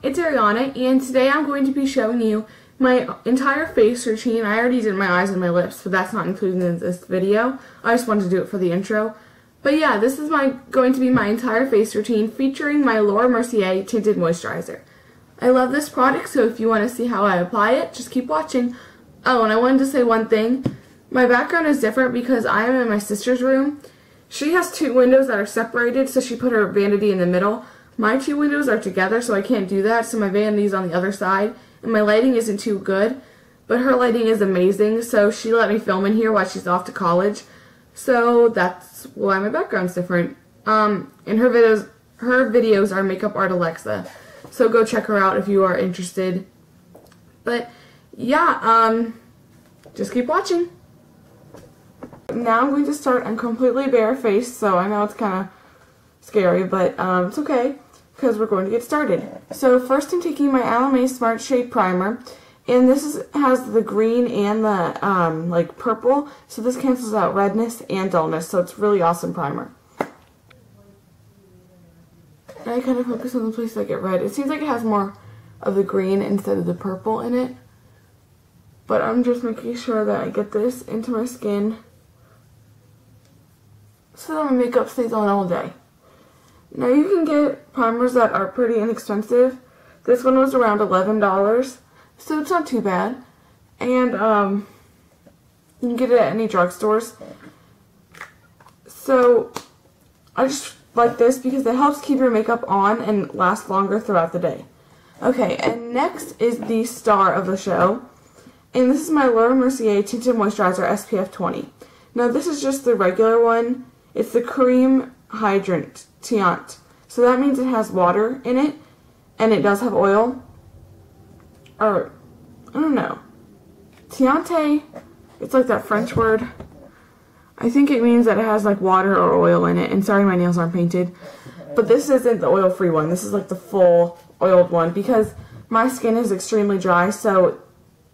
it's Ariana, and today I'm going to be showing you my entire face routine. I already did my eyes and my lips, but that's not included in this video. I just wanted to do it for the intro. But yeah, this is going to be my entire face routine featuring my Mercier Tinted Moisturizer. I love this product, so if you want to see how I apply it, just keep watching. Oh, and I wanted to say one thing. My background is different because I am in my sister's room. She has two windows that are separated, so she put her vanity in the middle. My two windows are together, so I can't do that, so my vanity's on the other side, and my lighting isn't too good, but her lighting is amazing, so she let me film in here while she's off to college, so that's why my background's different. And her videos are Makeup Art Alexa, so go check her out if you are interested. But yeah, just keep watching. Now I'm going to start on completely bare face, so I know it's kind of scary, but it's okay because we're going to get started. So first I'm taking my Alame Smart Shade Primer, and this has the green and the like purple, so this cancels out redness and dullness, so it's really awesome primer. And I kind of focus on the places that get red. It seems like it has more of the green instead of the purple in it, but I'm just making sure that I get this into my skin so that my makeup stays on all day. Now you can get primers that are pretty inexpensive. This one was around $11, so it's not too bad. And you can get it at any drugstores. So I just like this because it helps keep your makeup on and last longer throughout the day. Okay, and next is the star of the show. And this is my Mercier Tinted Moisturizer SPF 20. Now this is just the regular one. It's the Cream Hydrant Teint. So that means it has water in it, and it does have oil. Or, I don't know. Teinte, it's like that French word. I think it means that it has like water or oil in it. And sorry my nails aren't painted. But this isn't the oil-free one. This is like the full oiled one because my skin is extremely dry. So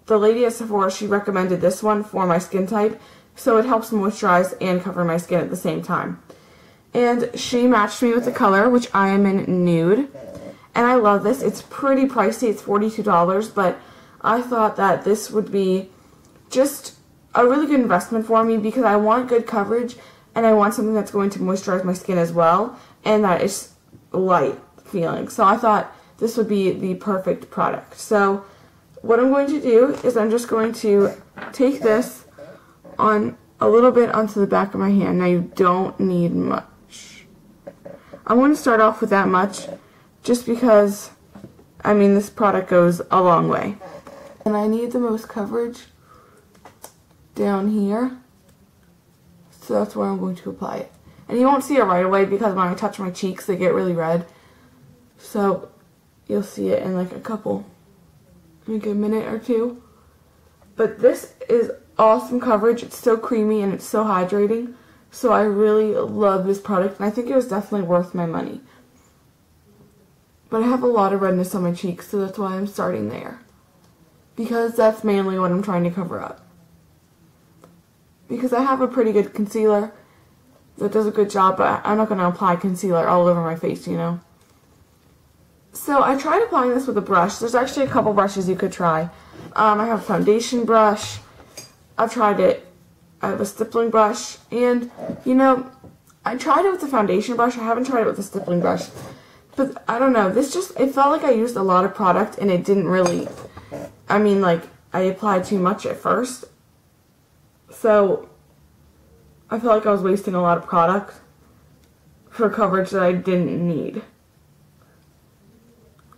the lady at Sephora, she recommended this one for my skin type. So it helps moisturize and cover my skin at the same time. And she matched me with the color, which I am in nude. And I love this. It's pretty pricey. It's $42, but I thought that this would be just a really good investment for me because I want good coverage and I want something that's going to moisturize my skin as well and that is light feeling. So I thought this would be the perfect product. So what I'm going to do is I'm just going to take this on a little bit onto the back of my hand. Now you don't need much. I'm going to start off with that much just because, I mean, this product goes a long way. And I need the most coverage down here. So that's where I'm going to apply it. And you won't see it right away because when I touch my cheeks they get really red. So you'll see it in like a minute or two. But this is awesome coverage. It's so creamy and it's so hydrating. So I really love this product and I think it was definitely worth my money. But I have a lot of redness on my cheeks, so that's why I'm starting there. Because that's mainly what I'm trying to cover up. Because I have a pretty good concealer that does a good job, but I'm not going to apply concealer all over my face, you know. So I tried applying this with a brush. There's actually a couple brushes you could try. I have a foundation brush. I've tried it. I have a stippling brush, and you know, I tried it with the foundation brush. I haven't tried it with the stippling brush, but I don't know. It felt like I used a lot of product, and it didn't really. I mean, like I applied too much at first, so I felt like I was wasting a lot of product for coverage that I didn't need.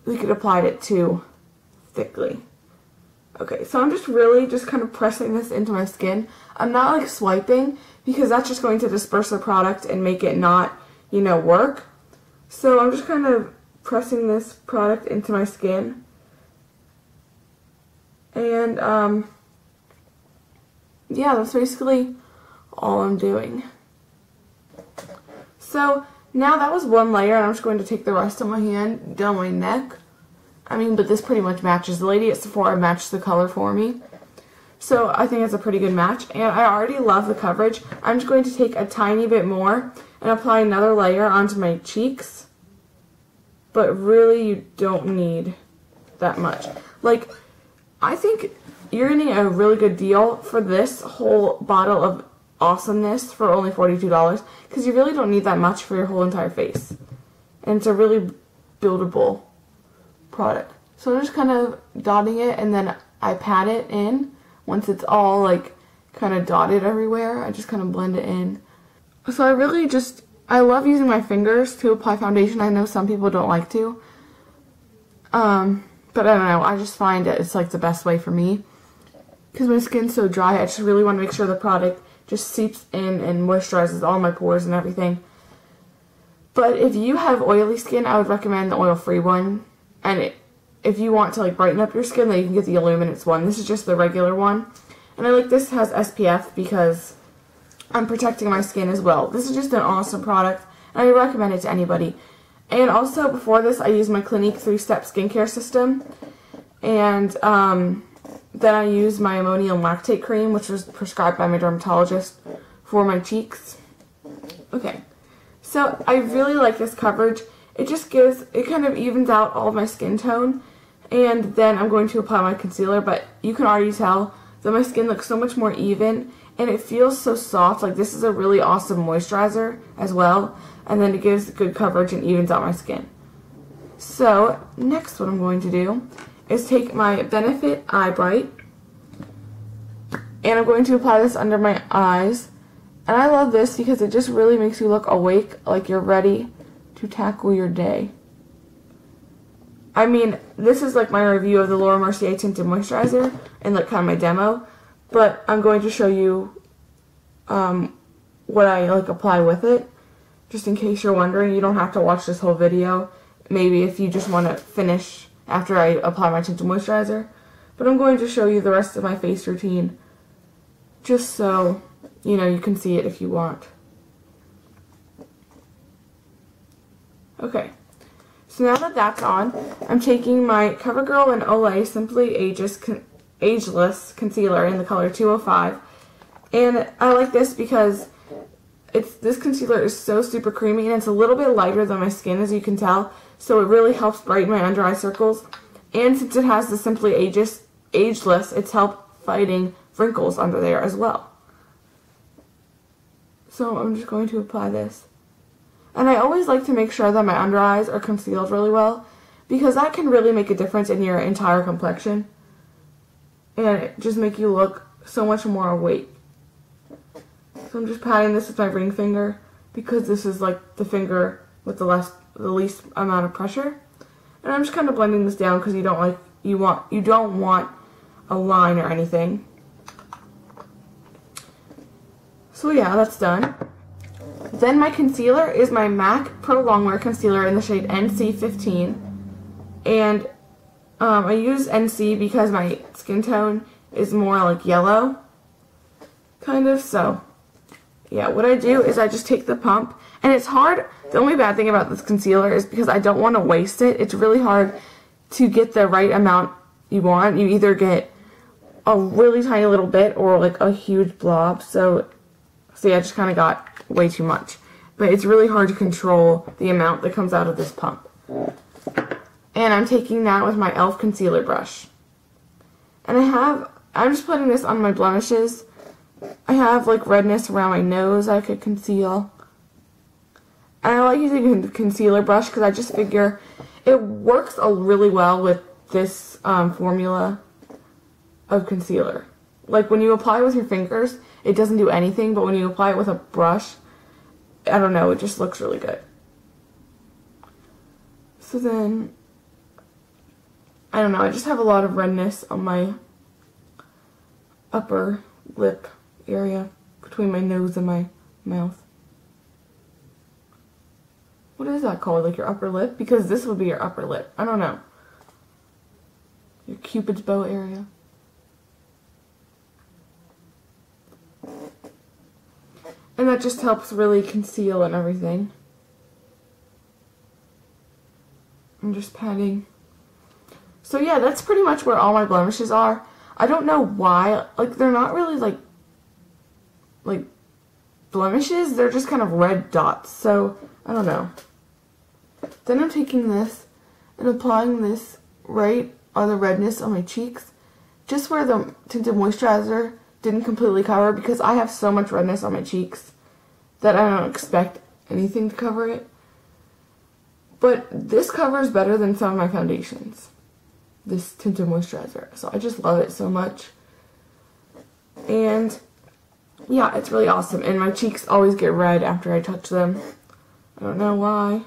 We could apply it too thickly. Okay, so I'm just really kind of pressing this into my skin. I'm not like swiping because that's just going to disperse the product and make it not, you know, work. So I'm just kind of pressing this product into my skin. And yeah, that's basically all I'm doing. So now that was one layer and I'm just going to take the rest of my hand down my neck. I mean, but this pretty much matches. The lady at Sephora matched the color for me. So I think it's a pretty good match. And I already love the coverage. I'm just going to take a tiny bit more and apply another layer onto my cheeks. But really, you don't need that much. Like, I think you're getting a really good deal for this whole bottle of awesomeness for only $42 because you really don't need that much for your whole entire face. And it's a really buildable product. So I'm just kind of dotting it, and then I pat it in. Once it's all like kind of dotted everywhere, I just kind of blend it in. So I love using my fingers to apply foundation. I know some people don't like to. But I don't know, I just find that it's like the best way for me. Because my skin's so dry, I just really want to make sure the product just seeps in and moisturizes all my pores and everything. But if you have oily skin, I would recommend the oil-free one. And if you want to like brighten up your skin, then you can get the Illuminance one. This is just the regular one. And I like this has SPF because I'm protecting my skin as well. This is just an awesome product, and I recommend it to anybody. And also, before this, I used my Clinique 3-step skincare system. And then I used my ammonium lactate cream, which was prescribed by my dermatologist for my cheeks. Okay, so I really like this coverage. It just it kind of evens out all of my skin tone. And then I'm going to apply my concealer, but you can already tell that my skin looks so much more even. And it feels so soft. Like, this is a really awesome moisturizer as well. And then it gives good coverage and evens out my skin. So, next what I'm going to do is take my Benefit Eye Bright. And I'm going to apply this under my eyes. And I love this because it just really makes you look awake, like you're ready to tackle your day. I mean, this is like my review of the Laura Mercier Tinted Moisturizer and like kind of my demo. But I'm going to show you what I like apply with it. Just in case you're wondering, you don't have to watch this whole video. Maybe if you just want to finish after I apply my tinted moisturizer. But I'm going to show you the rest of my face routine. Just so, you know, you can see it if you want. Okay. So now that that's on, I'm taking my CoverGirl and Olay Simply Ageless Concealer in the color 205. And I like this because this concealer is so super creamy, and it's a little bit lighter than my skin, as you can tell, so it really helps brighten my under eye circles. And since it has the Simply Ageless, it's helped fighting wrinkles under there as well. So I'm just going to apply this. And I always like to make sure that my under eyes are concealed really well, because that can really make a difference in your entire complexion. And it just make you look so much more awake. So I'm just patting this with my ring finger because this is like the finger with the least amount of pressure. And I'm just kind of blending this down because you don't want a line or anything. So yeah, that's done. Then my concealer is my MAC Pro Longwear Concealer in the shade NC15. And I use NC because my skin tone is more like yellow, kind of, so yeah, what I do is I just take the pump, and it's hard. The only bad thing about this concealer is because I don't want to waste it. It's really hard to get the right amount you want. You either get a really tiny little bit or like a huge blob, so yeah, I just kind of got way too much. But it's really hard to control the amount that comes out of this pump. And I'm taking that with my e.l.f. concealer brush. And I'm just putting this on my blemishes. I have like redness around my nose I could conceal. And I like using a concealer brush because I just figure it works really well with this formula of concealer. Like when you apply with your fingers, it doesn't do anything, but when you apply it with a brush, I don't know, it just looks really good. So then, I don't know, I just have a lot of redness on my upper lip area between my nose and my mouth. What is that called? Like your upper lip? Because this would be your upper lip. I don't know. Your Cupid's bow area. And that just helps really conceal and everything. I'm just patting. So yeah, that's pretty much where all my blemishes are. I don't know why. Like, they're not really like blemishes. They're just kind of red dots. So, I don't know. Then I'm taking this and applying this right are the redness on my cheeks. Just where the Tinted Moisturizer didn't completely cover, because I have so much redness on my cheeks that I don't expect anything to cover it. But this covers better than some of my foundations, this Tinted Moisturizer. So I just love it so much. And yeah, it's really awesome. And my cheeks always get red after I touch them. I don't know why.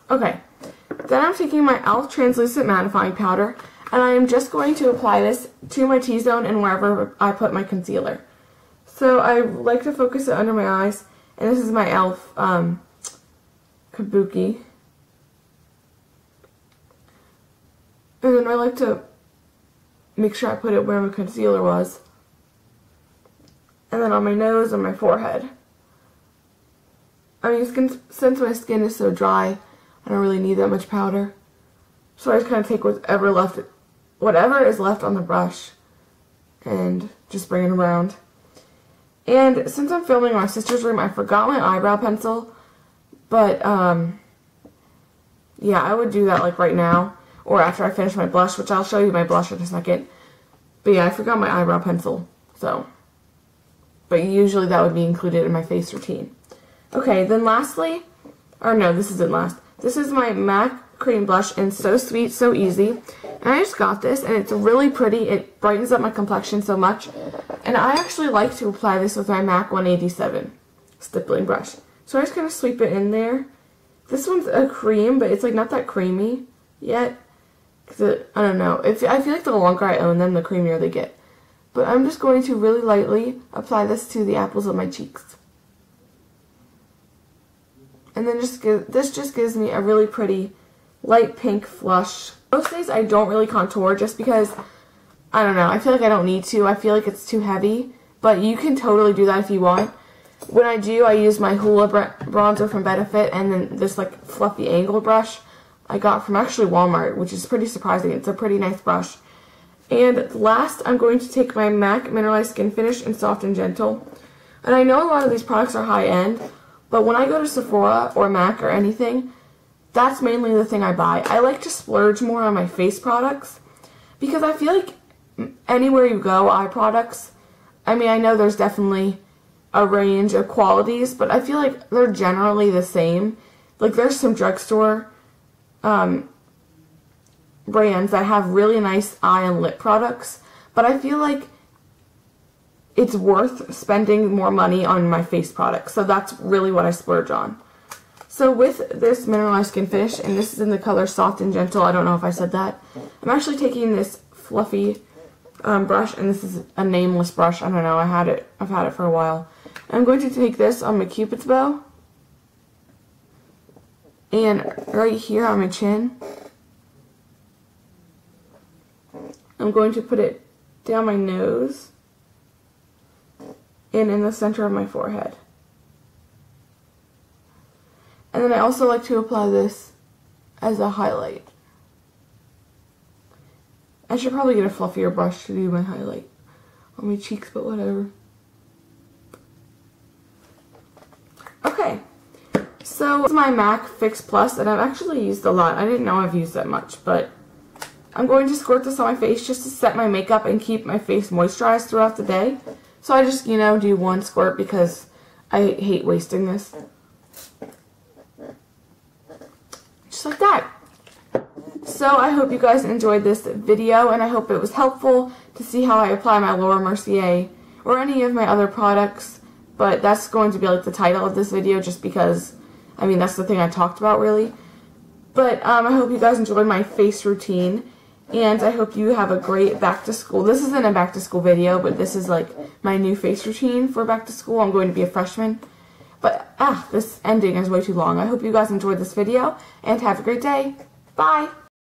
Okay, then I'm taking my e.l.f. Translucent Mattifying Powder, and I am just going to apply this to my T-zone and wherever I put my concealer. So I like to focus it under my eyes, and this is my e.l.f. Kabuki. And then I like to make sure I put it where my concealer was. And then on my nose and my forehead. I mean, since my skin is so dry, I don't really need that much powder. So I just kind of take whatever is left on the brush and just bring it around. And since I'm filming in my sister's room, I forgot my eyebrow pencil. But, yeah, I would do that like right now. Or after I finish my blush, which I'll show you my blush in a second. But yeah, I forgot my eyebrow pencil. So, but usually that would be included in my face routine. Okay, then lastly, or no, this isn't last. This is my MAC cream blush, and So Sweet, So Easy. And I just got this, and it's really pretty. It brightens up my complexion so much. And I actually like to apply this with my MAC 187 stippling brush. So I just kind of sweep it in there. This one's a cream, but it's like not that creamy yet. I don't know. I feel like the longer I own them, the creamier they get. But I'm just going to really lightly apply this to the apples of my cheeks. And then this just gives me a really pretty light pink flush. Most days I don't really contour just because, I don't know, I feel like I don't need to. I feel like it's too heavy. But you can totally do that if you want. When I do, I use my Hoola bronzer from Benefit and then this like fluffy angled brush I got from actually Walmart, which is pretty surprising. It's a pretty nice brush. And last, I'm going to take my MAC Mineralized Skin Finish in Soft and Gentle. And I know a lot of these products are high-end, but when I go to Sephora or MAC or anything, that's mainly the thing I buy. I like to splurge more on my face products because I feel like anywhere you go, eye products, I mean, I know there's definitely a range of qualities, but I feel like they're generally the same. Like, there's some drugstore brands that have really nice eye and lip products, but I feel like it's worth spending more money on my face products, so that's really what I splurge on. So with this Mineralized Skin Finish, and this is in the color Soft and Gentle, I don't know if I said that, I'm actually taking this fluffy brush, and this is a nameless brush, I don't know, I've had it for a while. I'm going to take this on my Cupid's bow, and right here on my chin, I'm going to put it down my nose and in the center of my forehead. And then I also like to apply this as a highlight. I should probably get a fluffier brush to do my highlight on my cheeks, but whatever. Okay, so this is my MAC Fix Plus, and I've actually used a lot. I didn't know I've used that much, but I'm going to squirt this on my face just to set my makeup and keep my face moisturized throughout the day. So I just, do one squirt because I hate wasting this. Just like that. So I hope you guys enjoyed this video, and I hope it was helpful to see how I apply my Laura Mercier or any of my other products. But that's going to be like the title of this video just because, I mean, that's the thing I talked about really. But I hope you guys enjoyed my face routine. And I hope you have a great back to school. This isn't a back to school video, but this is like my new face routine for back to school. I'm going to be a freshman. But, this ending is way too long. I hope you guys enjoyed this video, and have a great day. Bye!